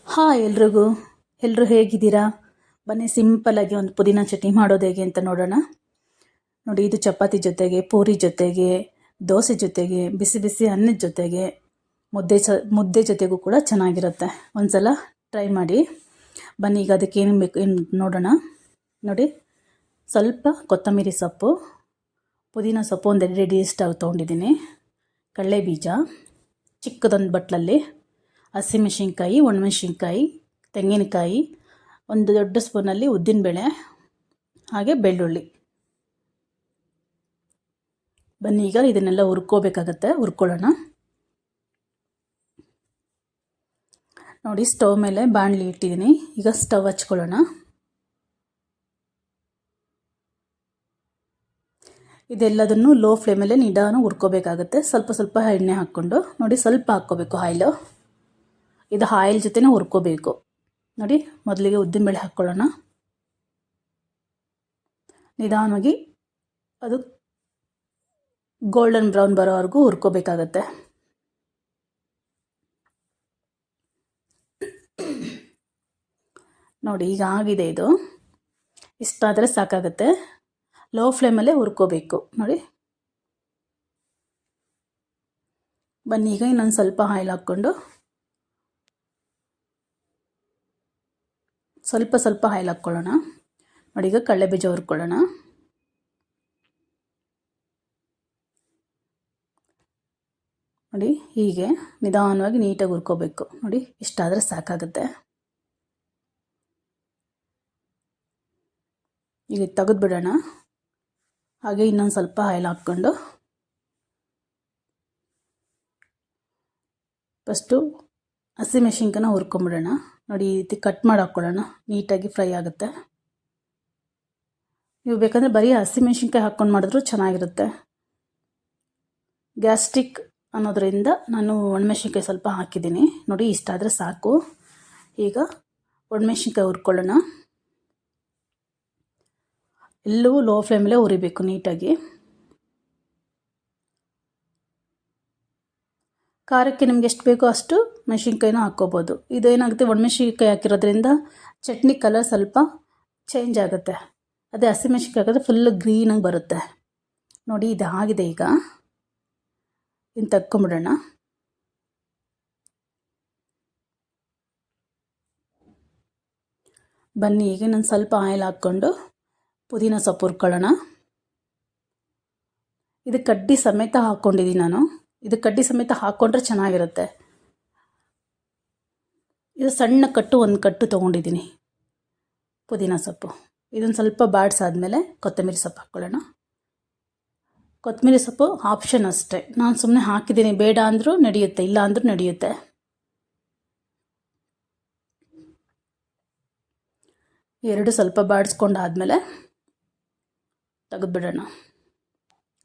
Hi ಎಲ್ರಿಗೂ. ಎಲ್ಲರೂ ಹೇಗಿದ್ದೀರಾ? ಬನ್ನಿ ಸಿಂಪಲ್ಲಾಗಿ ಒಂದು ಪುದೀನ ಚಟ್ನಿ ಮಾಡೋದು ಹೇಗೆ ಅಂತ ನೋಡೋಣ. ನೋಡಿ, ಇದು ಚಪಾತಿ ಜೊತೆಗೆ, ಪೂರಿ ಜೊತೆಗೆ, ದೋಸೆ ಜೊತೆಗೆ, ಬಿಸಿ ಬಿಸಿ ಅನ್ನದ ಜೊತೆಗೆ, ಮುದ್ದೆ ಜೊತೆಗೂ ಕೂಡ ಚೆನ್ನಾಗಿರುತ್ತೆ. ಒಂದ್ಸಲ ಟ್ರೈ ಮಾಡಿ. ಬನ್ನಿ ಈಗ ಅದಕ್ಕೆ ಏನು ಬೇಕು ಏನು ನೋಡೋಣ. ನೋಡಿ, ಸ್ವಲ್ಪ ಕೊತ್ತಂಬರಿ ಸೊಪ್ಪು, ಪುದೀನ ಸೊಪ್ಪು ಒಂದು 2 ಇಷ್ಟು ತೊಗೊಂಡಿದ್ದೀನಿ, ಕಡಲೆ ಬೀಜ ಚಿಕ್ಕದೊಂದು ಬಟ್ಲಲ್ಲಿ, ಹಸಿಮೆಣಸಿನ್ಕಾಯಿ, ಒಣಮೆಣಸಿನ್ಕಾಯಿ, ತೆಂಗಿನಕಾಯಿ, ಒಂದು ದೊಡ್ಡ ಸ್ಪೂನಲ್ಲಿ ಉದ್ದಿನಬೇಳೆ, ಹಾಗೆ ಬೆಳ್ಳುಳ್ಳಿ. ಬನ್ನಿ ಈಗ ಇದನ್ನೆಲ್ಲ ಹುರ್ಕೋಬೇಕಾಗತ್ತೆ, ಹುರ್ಕೊಳ್ಳೋಣ. ನೋಡಿ, ಸ್ಟವ್ ಮೇಲೆ ಬಾಣಲಿ ಇಟ್ಟಿದ್ದೀನಿ. ಈಗ ಸ್ಟವ್ ಹಚ್ಕೊಳ್ಳೋಣ. ಇದೆಲ್ಲದನ್ನು ಲೋ ಫ್ಲೇಮಲ್ಲೇ ನಿಧಾನ ಹುರ್ಕೋಬೇಕಾಗತ್ತೆ. ಸ್ವಲ್ಪ ಸ್ವಲ್ಪ ಎಣ್ಣೆ ಹಾಕ್ಕೊಂಡು, ನೋಡಿ ಸ್ವಲ್ಪ ಹಾಕ್ಕೋಬೇಕು ಆಯಿಲು. ಇದು ಆಯಿಲ್ ಜೊತೆನೇ ಹುರ್ಕೋಬೇಕು. ನೋಡಿ, ಮೊದಲಿಗೆ ಉದ್ದಿನಬೇಳೆ ಹಾಕ್ಕೊಳ್ಳೋಣ. ನಿಧಾನವಾಗಿ ಅದು ಗೋಲ್ಡನ್ ಬ್ರೌನ್ ಬರೋವರೆಗೂ ಹುರ್ಕೋಬೇಕಾಗತ್ತೆ. ನೋಡಿ, ಈಗ ಆಗಿದೆ. ಇದು ಇಷ್ಟಾದರೆ ಸಾಕಾಗುತ್ತೆ. ಲೋ ಫ್ಲೇಮಲ್ಲೇ ಹುರ್ಕೋಬೇಕು. ನೋಡಿ, ಬನ್ನಿ ಈಗ ಇನ್ನೊಂದು ಸ್ವಲ್ಪ ಆಯಿಲ್ ಹಾಕ್ಕೊಂಡು, ಸ್ವಲ್ಪ ಸ್ವಲ್ಪ ಆಯಿಲ್ ಹಾಕ್ಕೊಳ್ಳೋಣ. ನೋಡಿ, ಈಗ ಕಡಲೆ ಬೀಜ ಹುರ್ಕೊಳ್ಳೋಣ. ನೋಡಿ, ಹೀಗೆ ನಿಧಾನವಾಗಿ ನೀಟಾಗಿ ಹುರ್ಕೋಬೇಕು. ನೋಡಿ, ಇಷ್ಟಾದರೆ ಸಾಕಾಗುತ್ತೆ. ಈಗ ತೆಗೆದುಬಿಡೋಣ. ಹಾಗೆ ಇನ್ನೊಂದು ಸ್ವಲ್ಪ ಆಯಿಲ್ ಹಾಕ್ಕೊಂಡು, ಫಸ್ಟು ಹಸಿಮೆಣಸಿನ್ಕಾಯಿನ ಹುರ್ಕೊಂಬಿಡೋಣ. ನೋಡಿ, ಈ ರೀತಿ ಕಟ್ ಮಾಡಿ ಹಾಕ್ಕೊಳ್ಳೋಣ, ನೀಟಾಗಿ ಫ್ರೈ ಆಗುತ್ತೆ. ನೀವು ಬೇಕಂದರೆ ಬರೀ ಹಸಿಮೆಣಸಿನ್ಕಾಯಿ ಹಾಕ್ಕೊಂಡು ಮಾಡಿದ್ರೂ ಚೆನ್ನಾಗಿರುತ್ತೆ. ಗ್ಯಾಸ್ಟ್ರಿಕ್ ಅನ್ನೋದರಿಂದ ನಾನು ಒಣಮೆಣಸಿನ್ಕಾಯಿ ಸ್ವಲ್ಪ ಹಾಕಿದ್ದೀನಿ. ನೋಡಿ, ಇಷ್ಟಾದರೆ ಸಾಕು. ಈಗ ಒಣಮೆಣಸಿನ್ಕಾಯಿ ಹುರ್ಕೊಳ್ಳೋಣ. ಎಲ್ಲವೂ ಲೋ ಫ್ಲೇಮಲ್ಲೇ ಹುರಿಬೇಕು ನೀಟಾಗಿ. ಖಾರಕ್ಕೆ ನಿಮ್ಗೆ ಎಷ್ಟು ಬೇಕೋ ಅಷ್ಟು ಮೆಣಸಿನ್ಕಾಯಿನ ಹಾಕ್ಕೋಬೋದು. ಇದೇನಾಗುತ್ತೆ, ಒಣಮೆಣಸಿನ್ಕಾಯಿ ಹಾಕಿರೋದ್ರಿಂದ ಚಟ್ನಿ ಕಲರ್ ಸ್ವಲ್ಪ ಚೇಂಜ್ ಆಗುತ್ತೆ. ಅದೇ ಹಸಿಮೆಣಸಿನ್ಕಾಯಿ ಹಾಕಿದ್ರೆ ಫುಲ್ಲು ಗ್ರೀನಾಗಿ ಬರುತ್ತೆ. ನೋಡಿ, ಇದು ಆಗಿದೆ. ಈಗ ಇನ್ನು ತೆಗ್ಕೊಂಬಿಡೋಣ. ಬನ್ನಿ ಈಗ ನಾನು ಸ್ವಲ್ಪ ಆಯಿಲ್ ಹಾಕ್ಕೊಂಡು ಪುದೀನ ಸೊಪ್ಪು ಹುರ್ಕೊಳ್ಳೋಣ. ಇದು ಕಡ್ಡಿ ಸಮೇತ ಹಾಕ್ಕೊಂಡಿದ್ದೀನಿ ನಾನು. ಇದು ಕಡ್ಡಿ ಸಮೇತ ಹಾಕ್ಕೊಂಡ್ರೆ ಚೆನ್ನಾಗಿರುತ್ತೆ. ಇದು ಸಣ್ಣ ಕಟ್ಟು, ಒಂದು ಕಟ್ಟು ತೊಗೊಂಡಿದ್ದೀನಿ ಪುದೀನ ಸೊಪ್ಪು. ಇದನ್ನು ಸ್ವಲ್ಪ ಬಾಡಿಸಾದ್ಮೇಲೆ ಕೊತ್ತಂಬರಿ ಸೊಪ್ಪು ಹಾಕ್ಕೊಳ್ಳೋಣ. ಕೊತ್ತಂಬರಿ ಸೊಪ್ಪು ಆಪ್ಷನ್ ಅಷ್ಟೇ, ನಾನು ಸುಮ್ಮನೆ ಹಾಕಿದ್ದೀನಿ. ಬೇಡ ಅಂದರೂ ನಡೆಯುತ್ತೆ, ಇಲ್ಲ ಅಂದರೂ ನಡೆಯುತ್ತೆ. ಎರಡು ಸ್ವಲ್ಪ ಬಾಡಿಸ್ಕೊಂಡಾದ್ಮೇಲೆ ತೆಗೆದುಬಿಡೋಣ.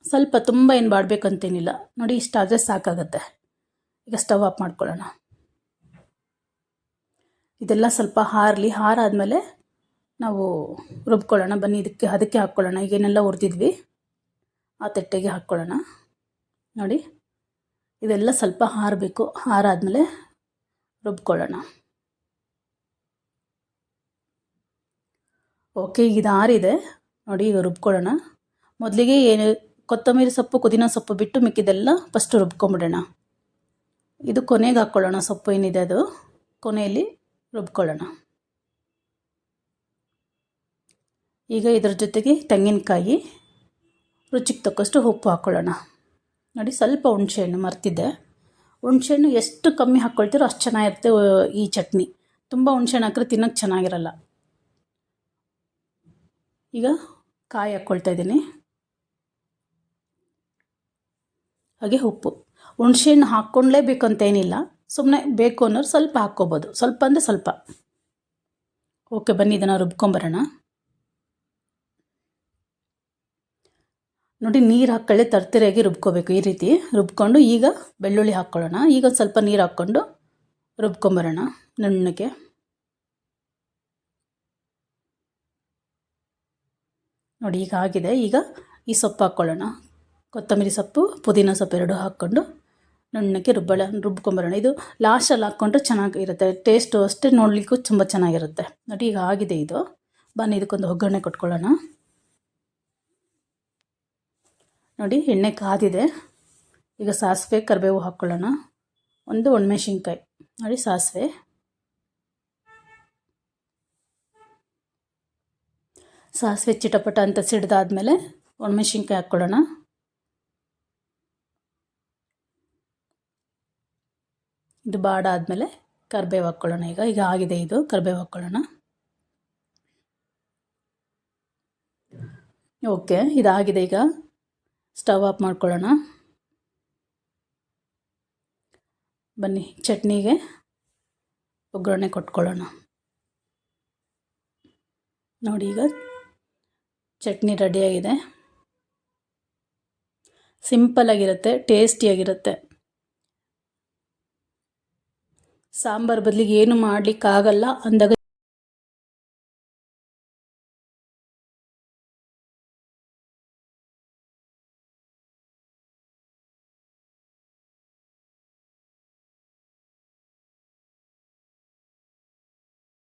ಸ್ವಲ್ಪ ತುಂಬ ಏನು ಬಾಡಬೇಕಂತೇನಿಲ್ಲ. ನೋಡಿ, ಇಷ್ಟಾದರೆ ಸಾಕಾಗತ್ತೆ. ಈಗ ಸ್ಟವ್ ಆಫ್ ಮಾಡ್ಕೊಳ್ಳೋಣ. ಇದೆಲ್ಲ ಸ್ವಲ್ಪ ಹಾರಲಿ. ಹಾರಾದಮೇಲೆ ನಾವು ರುಬ್ಕೊಳ್ಳೋಣ. ಬನ್ನಿ ಅದಕ್ಕೆ ಹಾಕ್ಕೊಳ್ಳೋಣ. ಈಗೇನೆಲ್ಲ ಹುರಿದಿದ್ವಿ ಆ ತಟ್ಟೆಗೆ ಹಾಕ್ಕೊಳ್ಳೋಣ. ನೋಡಿ, ಇದೆಲ್ಲ ಸ್ವಲ್ಪ ಹಾರಬೇಕು. ಹಾರಾದಮೇಲೆ ರುಬ್ಕೊಳ್ಳೋಣ. ಓಕೆ, ಈಗ ಇದು ಆರಿದೆ. ನೋಡಿ, ಈಗ ರುಬ್ಕೊಳ್ಳೋಣ. ಮೊದಲಿಗೆ ಏನು ಕೊತ್ತಂಬರಿ ಸೊಪ್ಪು, ಪುದೀನ ಸೊಪ್ಪು ಬಿಟ್ಟು ಮಿಕ್ಕಿದೆಲ್ಲ ಫಸ್ಟು ರುಬ್ಕೊಂಬಿಡೋಣ. ಇದು ಕೊನೆಗೆ ಹಾಕ್ಕೊಳ್ಳೋಣ. ಸೊಪ್ಪು ಏನಿದೆ ಅದು ಕೊನೆಯಲ್ಲಿ ರುಬ್ಕೊಳ್ಳೋಣ. ಈಗ ಇದರ ಜೊತೆಗೆ ತೆಂಗಿನಕಾಯಿ, ರುಚಿಗೆ ತಕ್ಕಷ್ಟು ಉಪ್ಪು ಹಾಕ್ಕೊಳ್ಳೋಣ. ನೋಡಿ, ಸ್ವಲ್ಪ ಹುಣಸೆಹಣ್ಣು ಮರ್ತಿದ್ದೆ. ಹುಣಸೆಹಣ್ಣು ಎಷ್ಟು ಕಮ್ಮಿ ಹಾಕ್ಕೊಳ್ತೀರೋ ಅಷ್ಟು ಚೆನ್ನಾಗಿರುತ್ತೆ ಈ ಚಟ್ನಿ. ತುಂಬ ಹುಣಸೆಹಣ್ಣು ಹಾಕಿದ್ರೆ ತಿನ್ನೋಕ್ಕೆ ಚೆನ್ನಾಗಿರಲ್ಲ. ಈಗ ಕಾಯಿ ಹಾಕ್ಕೊಳ್ತಾ ಇದ್ದೀನಿ, ಹಾಗೆ ಉಪ್ಪು. ಹುಣಸೆಹಣ್ಣು ಹಾಕ್ಕೊಳ್ಳೇಬೇಕಂತೇನಿಲ್ಲ, ಸುಮ್ಮನೆ ಬೇಕು ಅನ್ನೋರು ಸ್ವಲ್ಪ ಹಾಕ್ಕೋಬೋದು. ಸ್ವಲ್ಪ ಅಂದರೆ ಸ್ವಲ್ಪ. ಓಕೆ, ಬನ್ನಿ ಇದನ್ನು ರುಬ್ಕೊಂಬರೋಣ. ನೋಡಿ, ನೀರು ಹಾಕ್ಕೊಳ್ಳಿ, ತರ್ತರಿಯಾಗಿ ರುಬ್ಕೋಬೇಕು. ಈ ರೀತಿ ರುಬ್ಕೊಂಡು ಈಗ ಬೆಳ್ಳುಳ್ಳಿ ಹಾಕ್ಕೊಳ್ಳೋಣ. ಈಗ ಒಂದು ಸ್ವಲ್ಪ ನೀರು ಹಾಕ್ಕೊಂಡು ರುಬ್ಕೊಂಬರೋಣ ನುಣ್ಣಗೆ. ನೋಡಿ, ಈಗ ಆಗಿದೆ. ಈಗ ಈ ಸೊಪ್ಪು ಹಾಕ್ಕೊಳ್ಳೋಣ. ಕೊತ್ತಂಬರಿ ಸೊಪ್ಪು, ಪುದೀನ ಸೊಪ್ಪು ಎರಡು ಹಾಕ್ಕೊಂಡು ನುಣ್ಣಕ್ಕೆ ರುಬ್ಕೊಂಬರೋಣ. ಇದು ಲಾಸ್ಟಲ್ಲಿ ಹಾಕ್ಕೊಂಡ್ರೆ ಚೆನ್ನಾಗಿರುತ್ತೆ, ಟೇಸ್ಟು ಅಷ್ಟೇ ನೋಡಲಿಕ್ಕೂ ತುಂಬ ಚೆನ್ನಾಗಿರುತ್ತೆ. ನೋಡಿ ಈಗ ಆಗಿದೆ ಇದು. ಬನ್ನಿ ಇದಕ್ಕೊಂದು ಒಗ್ಗರಣೆ ಕೊಟ್ಕೊಳ್ಳೋಣ. ನೋಡಿ ಎಣ್ಣೆ ಕಾದಿದೆ. ಈಗ ಸಾಸಿವೆ ಕರಿಬೇವು ಹಾಕ್ಕೊಳ್ಳೋಣ. ಒಂದು ಒಣಮೆಣಸಿನ್ಕಾಯಿ ನೋಡಿ, ಸಾಸಿವೆ ಚಿಟಪಟ ಅಂತ ಸಿಡ್ದಾದ್ಮೇಲೆ ಒಣಮೆಣಸಿನ್ಕಾಯಿ ಹಾಕ್ಕೊಳ್ಳೋಣ. ಇದು ಬಾಡಾದಮೇಲೆ ಕರಿಬೇವು ಹಾಕ್ಕೊಳ್ಳೋಣ. ಈಗ ಆಗಿದೆ ಇದು. ಕರಿಬೇವು ಹಾಕ್ಕೊಳ್ಳೋಣ. ಓಕೆ, ಇದಾಗಿದೆ. ಈಗ ಸ್ಟವ್ ಆಫ್ ಮಾಡ್ಕೊಳ್ಳೋಣ. ಬನ್ನಿ ಚಟ್ನಿಗೆ ಒಗ್ಗರಣೆ ಕೊಟ್ಕೊಳ್ಳೋಣ. ನೋಡಿ ಈಗ ಚಟ್ನಿ ರೆಡಿಯಾಗಿದೆ. ಸಿಂಪಲ್ಲಾಗಿರುತ್ತೆ, ಟೇಸ್ಟಿಯಾಗಿರುತ್ತೆ. ಸಾಂಬಾರು ಬದಲಿಗೆ ಏನು ಮಾಡಲಿಕ್ಕಾಗಲ್ಲ ಅಂದಾಗ